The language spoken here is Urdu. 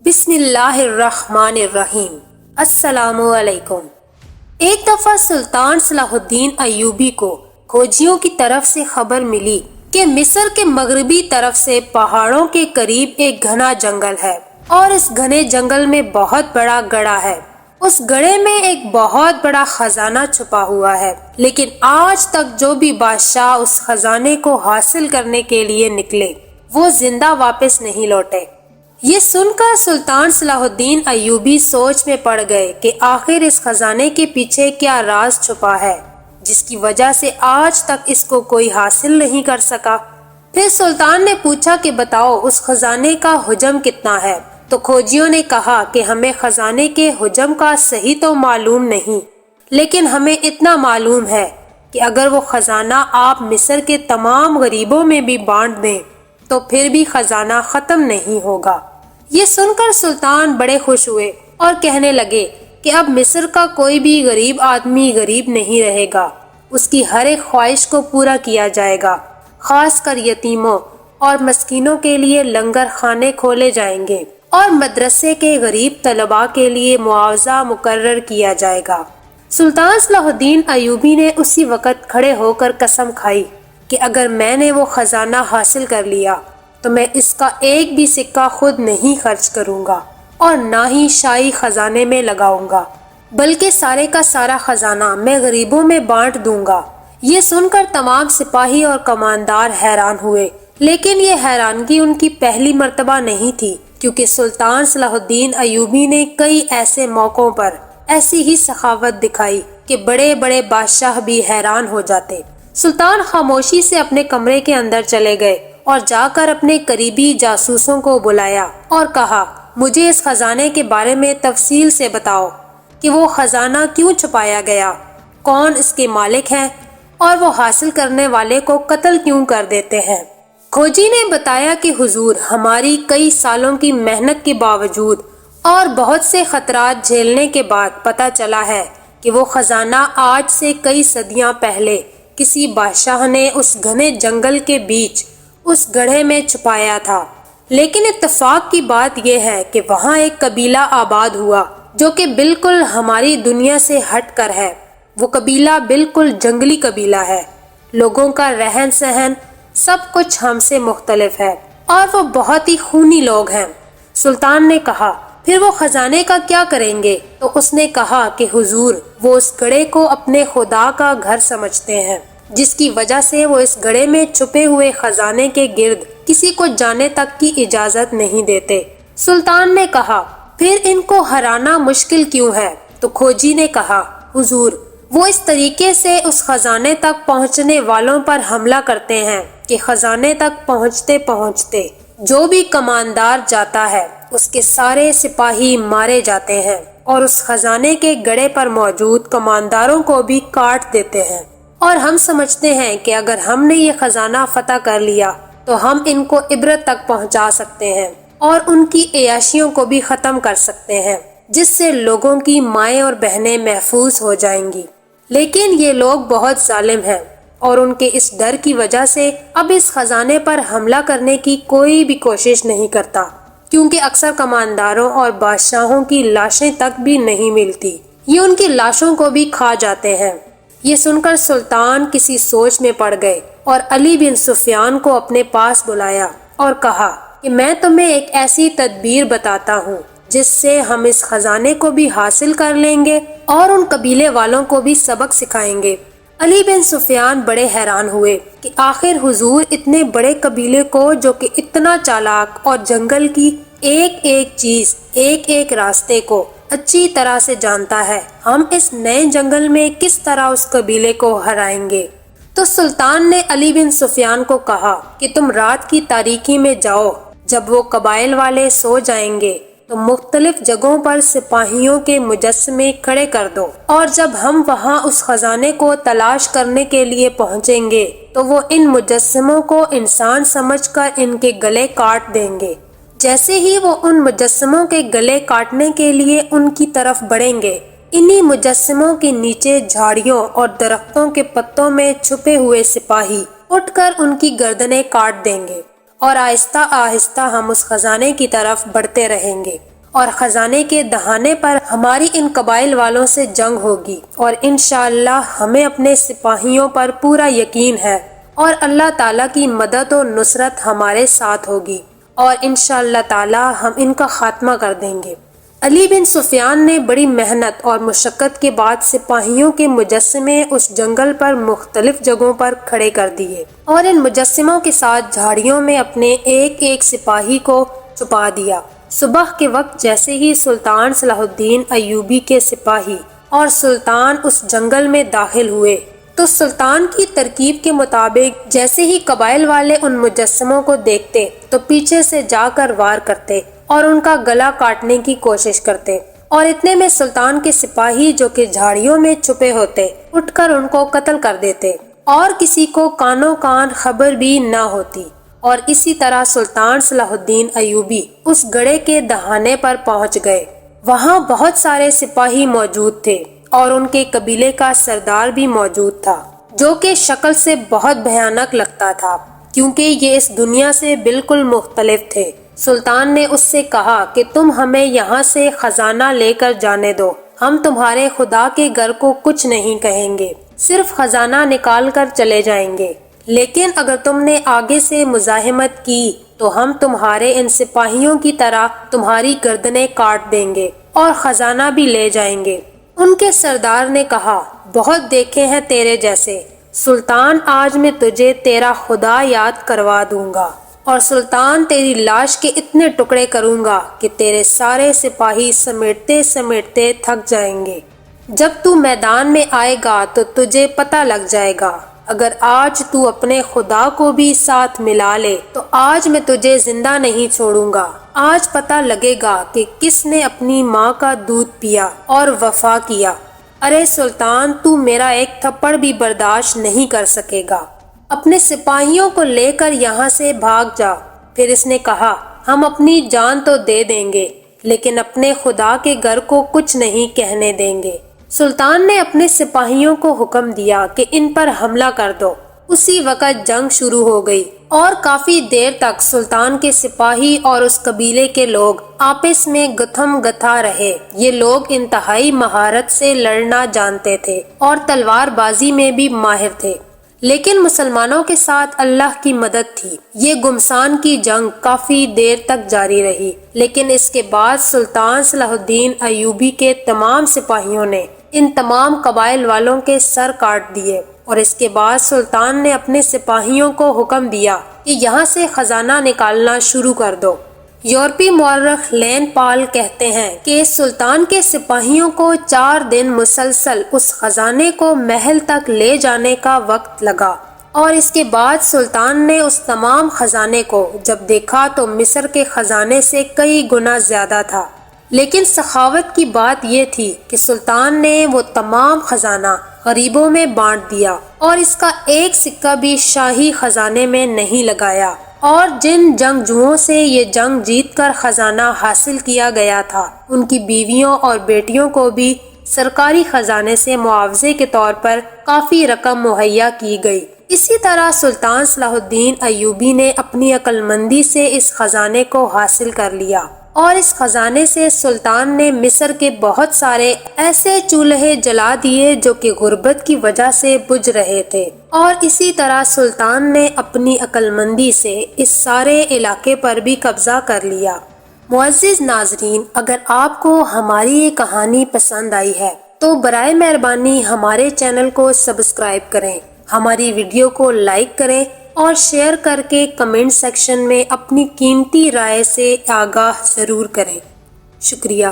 بسم اللہ الرحمن الرحیم۔ السلام علیکم۔ ایک دفعہ سلطان صلاح الدین ایوبی کو کھوجیوں کی طرف سے خبر ملی کہ مصر کے مغربی طرف سے پہاڑوں کے قریب ایک گھنا جنگل ہے اور اس گھنے جنگل میں بہت بڑا گڑھا ہے۔ اس گڑھے میں ایک بہت بڑا خزانہ چھپا ہوا ہے، لیکن آج تک جو بھی بادشاہ اس خزانے کو حاصل کرنے کے لیے نکلے وہ زندہ واپس نہیں لوٹے۔ یہ سن کر سلطان صلاح الدین ایوبی سوچ میں پڑ گئے کہ آخر اس خزانے کے پیچھے کیا راز چھپا ہے جس کی وجہ سے آج تک اس کو کوئی حاصل نہیں کر سکا۔ پھر سلطان نے پوچھا کہ بتاؤ اس خزانے کا حجم کتنا ہے؟ تو کھوجیوں نے کہا کہ ہمیں خزانے کے حجم کا صحیح تو معلوم نہیں، لیکن ہمیں اتنا معلوم ہے کہ اگر وہ خزانہ آپ مصر کے تمام غریبوں میں بھی بانٹ دیں تو پھر بھی خزانہ ختم نہیں ہوگا۔ یہ سن کر سلطان بڑے خوش ہوئے اور کہنے لگے کہ اب مصر کا کوئی بھی غریب آدمی غریب نہیں رہے گا، اس کی ہر ایک خواہش کو پورا کیا جائے گا، خاص کر یتیموں اور مسکینوں کے لیے لنگر خانے کھولے جائیں گے اور مدرسے کے غریب طلباء کے لیے معاوضہ مقرر کیا جائے گا۔ سلطان صلاح الدین ایوبی نے اسی وقت کھڑے ہو کر قسم کھائی کہ اگر میں نے وہ خزانہ حاصل کر لیا تو میں اس کا ایک بھی سکہ خود نہیں خرچ کروں گا اور نہ ہی شاہی خزانے میں لگاؤں گا، بلکہ سارے کا سارا خزانہ میں غریبوں میں بانٹ دوں گا۔ یہ سن کر تمام سپاہی اور کماندار حیران ہوئے، لیکن یہ حیرانگی ان کی پہلی مرتبہ نہیں تھی، کیونکہ سلطان صلاح الدین ایوبی نے کئی ایسے موقعوں پر ایسی ہی سخاوت دکھائی کہ بڑے بڑے بادشاہ بھی حیران ہو جاتے۔ سلطان خاموشی سے اپنے کمرے کے اندر چلے گئے اور جا کر اپنے قریبی جاسوسوں کو بلایا اور کہا، مجھے اس خزانے کے بارے میں تفصیل سے بتاؤ کہ وہ خزانہ کیوں چھپایا گیا، کون اس کے مالک ہیں اور وہ حاصل کرنے والے کو قتل کیوں کر دیتے ہیں۔ کھوجی نے بتایا کہ حضور، ہماری کئی سالوں کی محنت کے باوجود اور بہت سے خطرات جھیلنے کے بعد پتہ چلا ہے کہ وہ خزانہ آج سے کئی صدیاں پہلے کسی بادشاہ نے اس گھنے جنگل کے بیچ اس گڑھے میں چھپایا تھا، لیکن اتفاق کی بات یہ ہے کہ وہاں ایک قبیلہ آباد ہوا جو کہ بالکل ہماری دنیا سے ہٹ کر ہے۔ وہ قبیلہ بالکل جنگلی قبیلہ ہے، لوگوں کا رہن سہن سب کچھ ہم سے مختلف ہے اور وہ بہت ہی خونی لوگ ہیں۔ سلطان نے کہا، پھر وہ خزانے کا کیا کریں گے؟ تو اس نے کہا کہ حضور، وہ اس گڑھے کو اپنے خدا کا گھر سمجھتے ہیں، جس کی وجہ سے وہ اس گڑھے میں چھپے ہوئے خزانے کے گرد کسی کو جانے تک کی اجازت نہیں دیتے۔ سلطان نے کہا، پھر ان کو ہرانا مشکل کیوں ہے؟ تو کھوجی نے کہا، حضور، وہ اس طریقے سے اس خزانے تک پہنچنے والوں پر حملہ کرتے ہیں کہ خزانے تک پہنچتے پہنچتے جو بھی کماندار جاتا ہے اس کے سارے سپاہی مارے جاتے ہیں اور اس خزانے کے گڑھے پر موجود کمانداروں کو بھی کاٹ دیتے ہیں، اور ہم سمجھتے ہیں کہ اگر ہم نے یہ خزانہ فتح کر لیا تو ہم ان کو عبرت تک پہنچا سکتے ہیں اور ان کی عیاشیوں کو بھی ختم کر سکتے ہیں، جس سے لوگوں کی مائیں اور بہنیں محفوظ ہو جائیں گی۔ لیکن یہ لوگ بہت ظالم ہیں اور ان کے اس ڈر کی وجہ سے اب اس خزانے پر حملہ کرنے کی کوئی بھی کوشش نہیں کرتا، کیونکہ اکثر کمانداروں اور بادشاہوں کی لاشیں تک بھی نہیں ملتی، یہ ان کی لاشوں کو بھی کھا جاتے ہیں۔ یہ سن کر سلطان کسی سوچ میں پڑ گئے اور علی بن سفیان کو اپنے پاس بلایا اور کہا کہ میں تمہیں ایک ایسی تدبیر بتاتا ہوں جس سے ہم اس خزانے کو بھی حاصل کر لیں گے اور ان قبیلے والوں کو بھی سبق سکھائیں گے۔ علی بن سفیان بڑے حیران ہوئے کہ آخر حضور اتنے بڑے قبیلے کو جو کہ اتنا چالاک اور جنگل کی ایک ایک چیز، ایک ایک راستے کو اچھی طرح سے جانتا ہے، ہم اس نئے جنگل میں کس طرح اس قبیلے کو ہرائیں گے؟ تو سلطان نے علی بن سفیان کو کہا کہ تم رات کی تاریکی میں جاؤ، جب وہ قبائل والے سو جائیں گے تو مختلف جگہوں پر سپاہیوں کے مجسمے کھڑے کر دو، اور جب ہم وہاں اس خزانے کو تلاش کرنے کے لیے پہنچیں گے تو وہ ان مجسموں کو انسان سمجھ کر ان کے گلے کاٹ دیں گے۔ جیسے ہی وہ ان مجسموں کے گلے کاٹنے کے لیے ان کی طرف بڑھیں گے، انہی مجسموں کے نیچے جھاڑیوں اور درختوں کے پتوں میں چھپے ہوئے سپاہی اٹھ کر ان کی گردنیں کاٹ دیں گے، اور آہستہ آہستہ ہم اس خزانے کی طرف بڑھتے رہیں گے۔ اور خزانے کے دہانے پر ہماری ان قبائل والوں سے جنگ ہوگی، اور انشاءاللہ ہمیں اپنے سپاہیوں پر پورا یقین ہے، اور اللہ تعالیٰ کی مدد و نصرت ہمارے ساتھ ہوگی، اور انشاءاللہ تعالیٰ ہم ان کا خاتمہ کر دیں گے۔ علی بن سفیان نے بڑی محنت اور مشقت کے بعد سپاہیوں کے مجسمے اس جنگل پر مختلف جگہوں پر کھڑے کر دیے، اور ان مجسموں کے ساتھ جھاڑیوں میں اپنے ایک ایک سپاہی کو چھپا دیا۔ صبح کے وقت جیسے ہی سلطان صلاح الدین ایوبی کے سپاہی اور سلطان اس جنگل میں داخل ہوئے تو سلطان کی ترکیب کے مطابق جیسے ہی قبائل والے ان مجسموں کو دیکھتے تو پیچھے سے جا کر وار کرتے اور ان کا گلا کاٹنے کی کوشش کرتے، اور اتنے میں سلطان کے سپاہی جو کہ جھاڑیوں میں چھپے ہوتے اٹھ کر ان کو قتل کر دیتے، اور کسی کو کانوں کان خبر بھی نہ ہوتی۔ اور اسی طرح سلطان صلاح الدین ایوبی اس گڑھے کے دہانے پر پہنچ گئے۔ وہاں بہت سارے سپاہی موجود تھے اور ان کے قبیلے کا سردار بھی موجود تھا، جو کہ شکل سے بہت بھیانک لگتا تھا کیونکہ یہ اس دنیا سے بالکل مختلف تھے۔ سلطان نے اس سے کہا کہ تم ہمیں یہاں سے خزانہ لے کر جانے دو، ہم تمہارے خدا کے گھر کو کچھ نہیں کہیں گے، صرف خزانہ نکال کر چلے جائیں گے، لیکن اگر تم نے آگے سے مزاحمت کی تو ہم تمہارے ان سپاہیوں کی طرح تمہاری گردنیں کاٹ دیں گے اور خزانہ بھی لے جائیں گے۔ ان کے سردار نے کہا، بہت دیکھے ہیں تیرے جیسے، سلطان آج میں تجھے تیرا خدا یاد کروا دوں گا، اور سلطان تیری لاش کے اتنے ٹکڑے کروں گا کہ تیرے سارے سپاہی سمیٹتے سمیٹتے تھک جائیں گے۔ جب تو میدان میں آئے گا تو تجھے پتہ لگ جائے گا، اگر آج تو اپنے خدا کو بھی ساتھ ملا لے تو آج میں تجھے زندہ نہیں چھوڑوں گا۔ آج پتہ لگے گا کہ کس نے اپنی ماں کا دودھ پیا اور وفا کیا۔ ارے سلطان، تو میرا ایک تھپڑ بھی برداشت نہیں کر سکے گا، اپنے سپاہیوں کو لے کر یہاں سے بھاگ جا۔ پھر اس نے کہا، ہم اپنی جان تو دے دیں گے لیکن اپنے خدا کے گھر کو کچھ نہیں کہنے دیں گے۔ سلطان نے اپنے سپاہیوں کو حکم دیا کہ ان پر حملہ کر دو۔ اسی وقت جنگ شروع ہو گئی اور کافی دیر تک سلطان کے سپاہی اور اس قبیلے کے لوگ آپس میں گتھم گتھا رہے۔ یہ لوگ انتہائی مہارت سے لڑنا جانتے تھے اور تلوار بازی میں بھی ماہر تھے، لیکن مسلمانوں کے ساتھ اللہ کی مدد تھی۔ یہ گمسان کی جنگ کافی دیر تک جاری رہی، لیکن اس کے بعد سلطان صلاح الدین ایوبی کے تمام سپاہیوں نے ان تمام قبائل والوں کے سر کاٹ دیے، اور اس کے بعد سلطان نے اپنے سپاہیوں کو حکم دیا کہ یہاں سے خزانہ نکالنا شروع کر دو۔ یورپی مورخ لین پال کہتے ہیں کہ سلطان کے سپاہیوں کو 4 دن مسلسل اس خزانے کو محل تک لے جانے کا وقت لگا، اور اس کے بعد سلطان نے اس تمام خزانے کو جب دیکھا تو مصر کے خزانے سے کئی گنا زیادہ تھا۔ لیکن سخاوت کی بات یہ تھی کہ سلطان نے وہ تمام خزانہ غریبوں میں بانٹ دیا اور اس کا ایک سکہ بھی شاہی خزانے میں نہیں لگایا، اور جن جنگجوؤں سے یہ جنگ جیت کر خزانہ حاصل کیا گیا تھا ان کی بیویوں اور بیٹیوں کو بھی سرکاری خزانے سے معاوضے کے طور پر کافی رقم مہیا کی گئی۔ اسی طرح سلطان صلاح الدین ایوبی نے اپنی عقل مندی سے اس خزانے کو حاصل کر لیا، اور اس خزانے سے سلطان نے مصر کے بہت سارے ایسے چولہے جلا دیے جو کہ غربت کی وجہ سے بجھ رہے تھے، اور اسی طرح سلطان نے اپنی عقل مندی سے اس سارے علاقے پر بھی قبضہ کر لیا۔ معزز ناظرین، اگر آپ کو ہماری یہ کہانی پسند آئی ہے تو برائے مہربانی ہمارے چینل کو سبسکرائب کریں، ہماری ویڈیو کو لائک کریں اور شیئر کر کے کمنٹ سیکشن میں اپنی قیمتی رائے سے آگاہ ضرور کریں۔ شکریہ۔